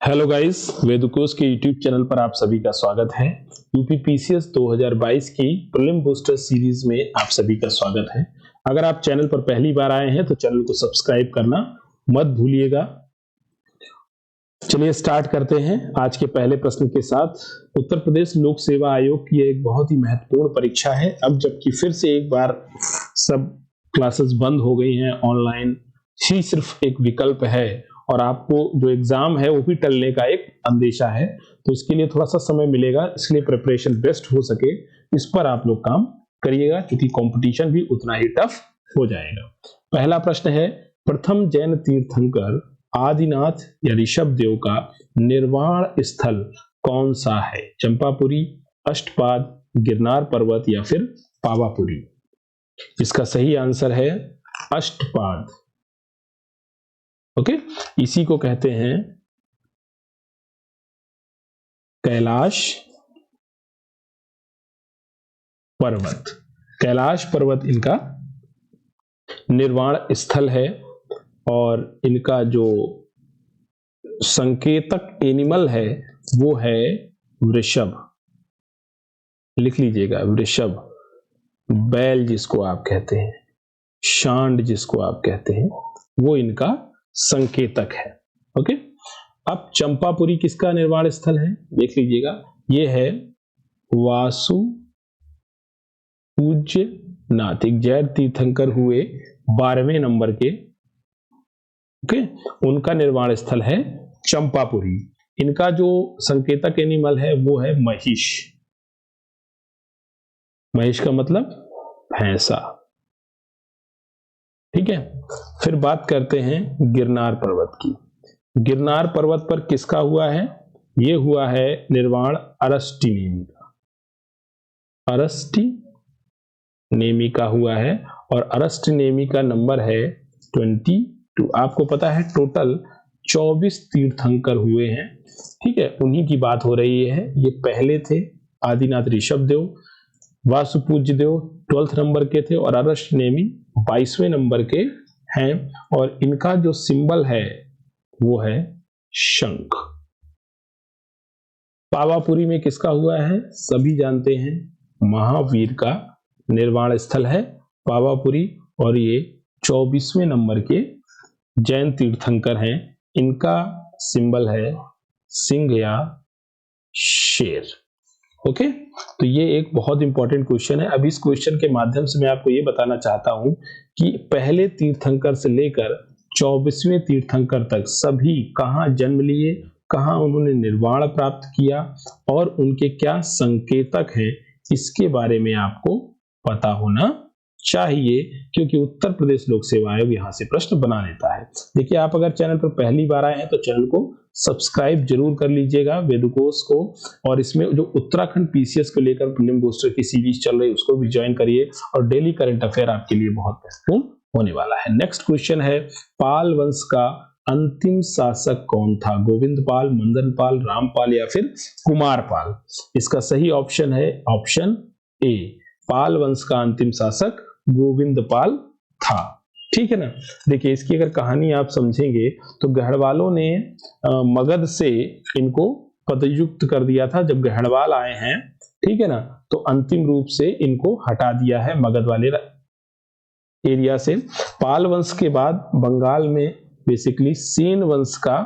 Hello guys, वेदुकोश के YouTube channel पर आप सभी का स्वागत है। यूपीपीसीएस 2022 की प्रीलिम बूस्टर सीरीज में आप सभी का स्वागत है। अगर आप चैनल पर पहली बार आए हैं तो चैनल को सब्सक्राइब करना मत भूलिएगा। चलिए स्टार्ट करते हैं आज के पहले प्रश्न के साथ। उत्तर प्रदेश लोक सेवा आयोग की एक बहुत ही महत्वपूर्ण परीक्षा है। अब जबकि फिर से एक बार सब क्लासेस बंद हो गई हैं, ऑनलाइन ही सिर्फ एक विकल्प है और आपको जो एग्जाम है वो भी टलने का एक अंदेशा है, तो इसके लिए थोड़ा सा समय मिलेगा। इसलिए प्रिपरेशन बेस्ट हो सके इस पर आप लोग काम करिएगा, क्योंकि कंपटीशन भी उतना ही टफ हो जाएगा। पहला प्रश्न है, प्रथम जैन तीर्थंकर आदिनाथ या ऋषभ देव का निर्वाण स्थल कौन सा है? चंपापुरी, अष्टपाद, गिरनार पर्वत या फिर पावापुरी? इसका सही आंसर है अष्टपाद। ओके, इसी को कहते हैं कैलाश पर्वत। कैलाश पर्वत इनका निर्वाण स्थल है और इनका जो संकेतक एनिमल है वो है वृषभ। लिख लीजिएगा, वृषभ, बैल जिसको आप कहते हैं, सांड जिसको आप कहते हैं, वो इनका संकेतक है। ओके, अब चंपापुरी किसका निर्वाण स्थल है? देख लीजिएगा, ये है वासु पूज्य नाथ, एक जैन तीर्थंकर हुए 12वें नंबर के। ओके, उनका निर्वाण स्थल है चंपापुरी। इनका जो संकेतक एनिमल है वो है महिष। महिष का मतलब भैंसा। ठीक है, फिर बात करते हैं गिरनार पर्वत की। गिरनार पर्वत पर किसका हुआ है? यह हुआ है निर्वाण अरष्टिनेमि का। अरष्टिनेमि का हुआ है और अरष्टिनेमि का नंबर है 22। आपको पता है टोटल 24 तीर्थंकर हुए हैं। ठीक है, उन्हीं की बात हो रही है। ये पहले थे आदिनाथ ऋषभ देव, वासुपूज्य देव 12th नंबर के थे और अरष्टिनेमि 22वें नंबर के हैं। और इनका जो सिंबल है वो है शंख। पावापुरी में किसका हुआ है? सभी जानते हैं, महावीर का निर्वाण स्थल है पावापुरी और ये 24वें नंबर के जैन तीर्थंकर हैं। इनका सिंबल है सिंह या शेर। ओके, तो ये एक बहुत इंपॉर्टेंट क्वेश्चन है। अब इस क्वेश्चन के माध्यम से मैं आपको ये बताना चाहता हूं कि पहले तीर्थंकर से लेकर 24वें तीर्थंकर तक सभी कहां जन्म लिए, कहां उन्होंने निर्वाण प्राप्त किया और उनके क्या संकेतक हैं, इसके बारे में आपको पता होना चाहिए, क्योंकि उत्तर प्रदेश लोक सेवा आयोग यहां से प्रश्न बना लेता है। देखिए, आप अगर चैनल पर पहली बार आए हैं तो चैनल को सब्सक्राइब जरूर कर लीजिएगा, वेदुकोश को, और इसमें जो उत्तराखंड पीसीएस को लेकर प्रीलिम बूस्टर की सीरीज चल रही है उसको भी ज्वाइन करिए और डेली करंट अफेयर आपके लिए बहुत महत्वपूर्ण होने वाला है। नेक्स्ट क्वेश्चन है, पाल वंश का अंतिम शासक कौन था? गोविंद पाल, मंदन पाल, रामपाल या फिर कुमार पाल? इसका सही ऑप्शन है ऑप्शन ए, पाल वंश का अंतिम शासक गोविंद पाल था। ठीक है ना। देखिए, इसकी अगर कहानी आप समझेंगे तो गढ़वालों ने मगध से इनको पदयुक्त कर दिया था। जब गढ़वाल आए हैं, ठीक है ना, तो अंतिम रूप से इनको हटा दिया है मगध वाले एरिया से। पाल वंश के बाद बंगाल में बेसिकली सेन वंश का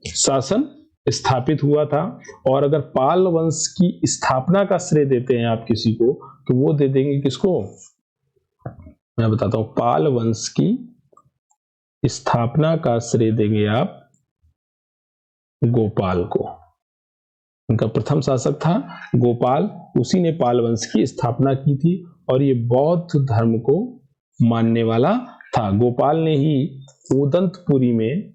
शासन स्थापित हुआ था। और अगर पाल वंश की स्थापना का श्रेय देते हैं आप किसी को, तो वो दे देंगे किसको? मैं बताता हूं। पाल वंश की स्थापना का श्रेय देंगे आप गोपाल को। उनका प्रथम शासक था गोपाल, उसी ने पाल वंश की स्थापना की थी और ये बौद्ध धर्म को मानने वाला था। गोपाल ने ही उदंतपुरी में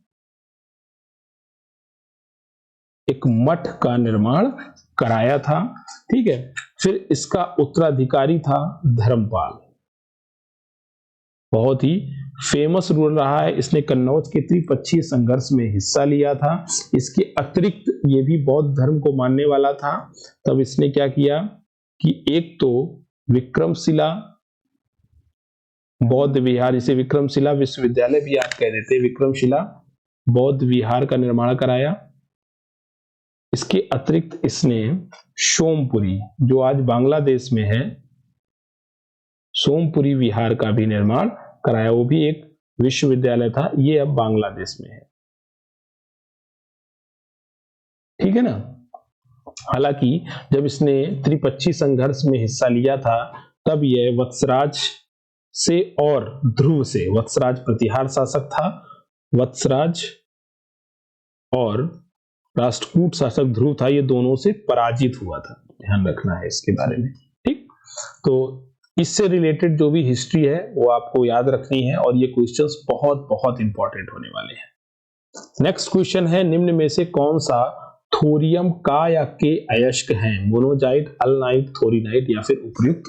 एक मठ का निर्माण कराया था। ठीक है, फिर इसका उत्तराधिकारी था धर्मपाल, बहुत ही फेमस रूलर रहा है। इसने कन्नौज के त्रिपक्षीय संघर्ष में हिस्सा लिया था। इसके अतिरिक्त ये भी बौद्ध धर्म को मानने वाला था। तब इसने क्या किया कि एक तो विक्रमशिला बौद्ध विहार, इसे विक्रमशिला विश्वविद्यालय भी आप कह देते हैं, विक्रमशिला बौद्ध विहार का निर्माण कराया। इसके अतिरिक्त इसने सोमपुरी, जो आज बांग्लादेश में है, सोमपुरी विहार का भी निर्माण कराया। वो भी एक विश्वविद्यालय था, ये अब बांग्लादेश में है। ठीक है ना। हालांकि जब इसने त्रिपक्षीय संघर्ष में हिस्सा लिया था तब यह वत्सराज से और ध्रुव से, वत्सराज प्रतिहार शासक था, वत्सराज और राष्ट्रकूट शासक ध्रुव था, ये दोनों से पराजित हुआ था। ध्यान रखना है इसके बारे में। ठीक, तो इससे रिलेटेड जो भी हिस्ट्री है वो आपको याद रखनी है और ये क्वेश्चंस बहुत बहुत इंपॉर्टेंट होने वाले हैं। नेक्स्ट क्वेश्चन है, निम्न में से कौन सा थोरियम का या के अयस्क है? मोनोजाइट, अल्नाइट, थोरिनाइट या फिर उपर्युक्त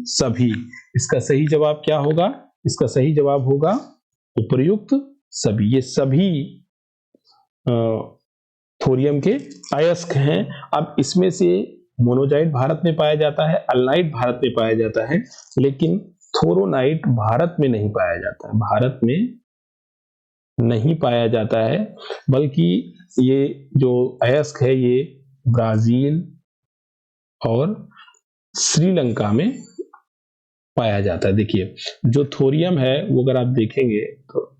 सभी? इसका सही जवाब क्या होगा? इसका सही जवाब होगा उपर्युक्त सभी। ये सभी थोरियम के अयस्क हैं। अब इसमें से मोनोजाइट भारत में पाया जाता है, अल्नाइट भारत में पाया जाता है, लेकिन थोरोनाइट भारत में नहीं पाया जाता है, भारत में नहीं पाया जाता है, बल्कि ये जो अयस्क है ये ब्राजील और श्रीलंका में पाया जाता है। देखिए जो थोरियम है वो अगर आप देखेंगे तो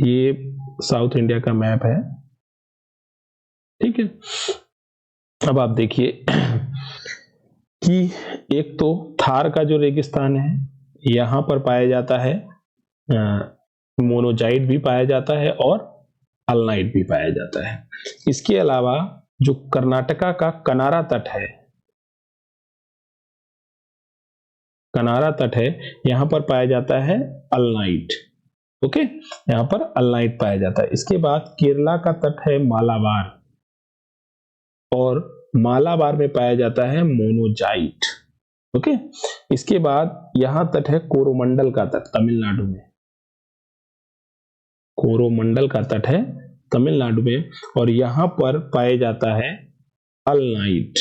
ये साउथ इंडिया का मैप है। ठीक है, अब आप देखिए कि एक तो थार का जो रेगिस्तान है यहां पर पाया जाता है, मोनोजाइट भी पाया जाता है और अल्नाइट भी पाया जाता है। इसके अलावा जो कर्नाटका का कनारा तट है, कनारा तट है, यहां पर पाया जाता है अल्नाइट। ओके, यहां पर अल्नाइट पाया जाता है। इसके बाद केरला का तट है मालाबार, और मालाबार में पाया जाता है मोनोजाइट। ओके, इसके बाद यहां तट है कोरोमंडल का तट तमिलनाडु में, कोरोमंडल का तट है तमिलनाडु में, और यहां पर पाया जाता है अल्नाइट।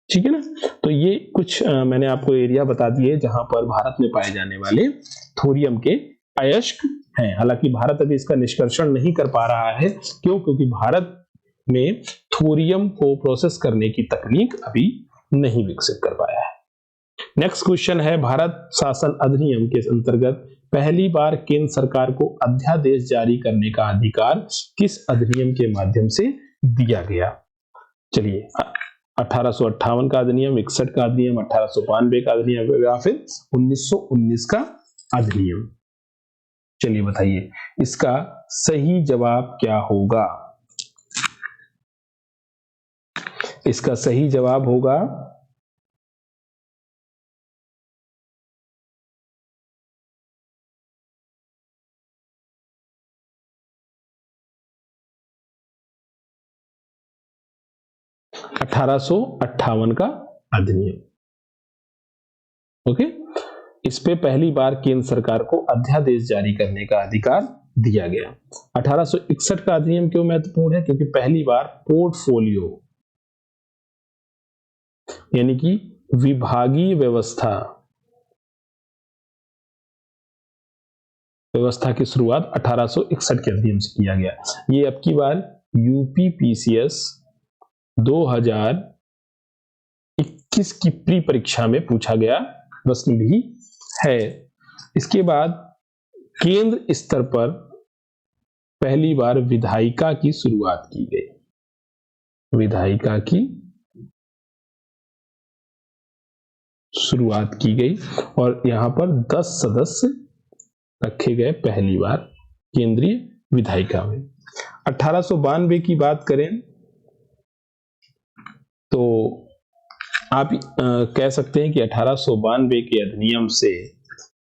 ठीक है ना। तो ये कुछ मैंने आपको एरिया बता दिए जहां पर भारत में पाए जाने वाले थोरियम के अयस्क हैं। हालांकि भारत अभी इसका निष्कर्षण नहीं कर पा रहा है। क्यों? क्योंकि भारत में थोरियम को प्रोसेस करने की तकनीक अभी नहीं विकसित कर पाया है। नेक्स्ट क्वेश्चन है, भारत शासन अधिनियम के अंतर्गत पहली बार केंद्र सरकार को अध्यादेश जारी करने का अधिकार किस अधिनियम के माध्यम से दिया गया? चलिए, 1858 का अधिनियम, 61 का अधिनियम, 1892 का अधिनियम या फिर 1919 का अधिनियम? चलिए बताइए इसका सही जवाब क्या होगा? इसका सही जवाब होगा 1858 का अधिनियम। ओके, इस पे पहली बार केंद्र सरकार को अध्यादेश जारी करने का अधिकार दिया गया। 1861 का अधिनियम क्यों महत्वपूर्ण है? क्योंकि पहली बार पोर्टफोलियो यानी कि विभागीय व्यवस्था की शुरुआत 1861 के अधिनियम से किया गया। ये अब की बार यूपीपीसीएस 2021 की प्री परीक्षा में पूछा गया प्रश्न भी है। इसके बाद केंद्र स्तर पर पहली बार विधायिका की शुरुआत की गई, विधायिका की शुरुआत की गई, और यहां पर 10 सदस्य रखे गए पहली बार केंद्रीय विधायिका में। 1892 की बात करें तो आप कह सकते हैं कि 1892 के अधिनियम से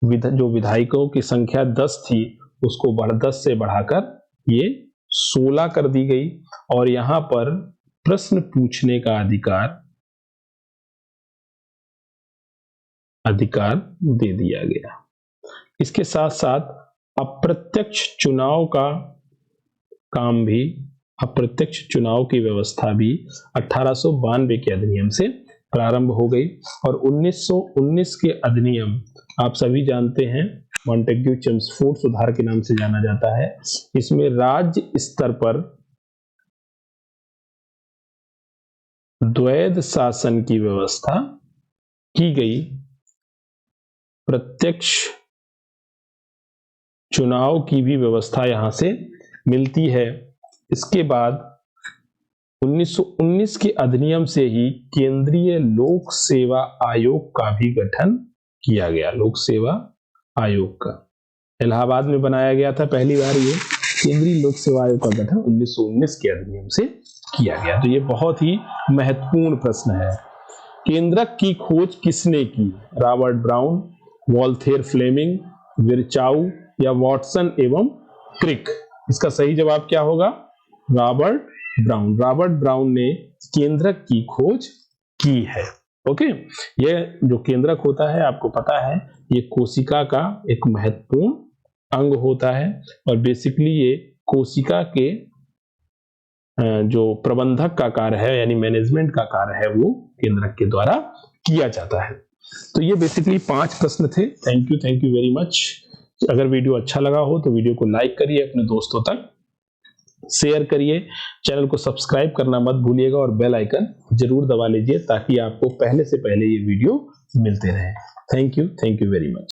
जो विधायकों की संख्या 10 थी उसको 10 से बढ़ाकर ये 16 कर दी गई, और यहां पर प्रश्न पूछने का अधिकार दे दिया गया। इसके साथ साथ अप्रत्यक्ष चुनाव का काम भी, अप्रत्यक्ष चुनाव की व्यवस्था भी 1892 के अधिनियम से प्रारंभ हो गई। और 1919 के अधिनियम आप सभी जानते हैं मॉन्टेग्यू चेम्सफोर्ड सुधार के नाम से जाना जाता है। इसमें राज्य स्तर पर द्वैध शासन की व्यवस्था की गई, प्रत्यक्ष चुनाव की भी व्यवस्था यहां से मिलती है। इसके बाद 1919 के अधिनियम से ही केंद्रीय लोक सेवा आयोग का भी गठन किया गया। लोक सेवा आयोग का इलाहाबाद में बनाया गया था पहली बार। ये केंद्रीय लोक सेवा आयोग का गठन 1919 के अधिनियम से किया गया। तो ये बहुत ही महत्वपूर्ण प्रश्न है। केंद्रक की खोज किसने की? रॉबर्ट ब्राउन, वॉल्थेर फ्लेमिंग, विर्चाउ या वॉटसन एवं क्रिक? इसका सही जवाब क्या होगा? Robert brown. रॉबर्ट ब्राउन ने केंद्रक की खोज की है। ओके, यह जो केंद्रक होता है आपको पता है ये कोशिका का एक महत्वपूर्ण अंग होता है और बेसिकली ये कोशिका के जो प्रबंधक का कार्य है यानी मैनेजमेंट का कार्य है वो केंद्रक के द्वारा किया जाता है। तो ये बेसिकली 5 प्रश्न थे। Thank you very much. अगर वीडियो अच्छा लगा हो तो वीडियो को लाइक करिए, अपने दोस्तों तक शेयर करिए, चैनल को सब्सक्राइब करना मत भूलिएगा और बेल आइकन जरूर दबा लीजिए ताकि आपको पहले से पहले ये वीडियो मिलते रहे। Thank you very much.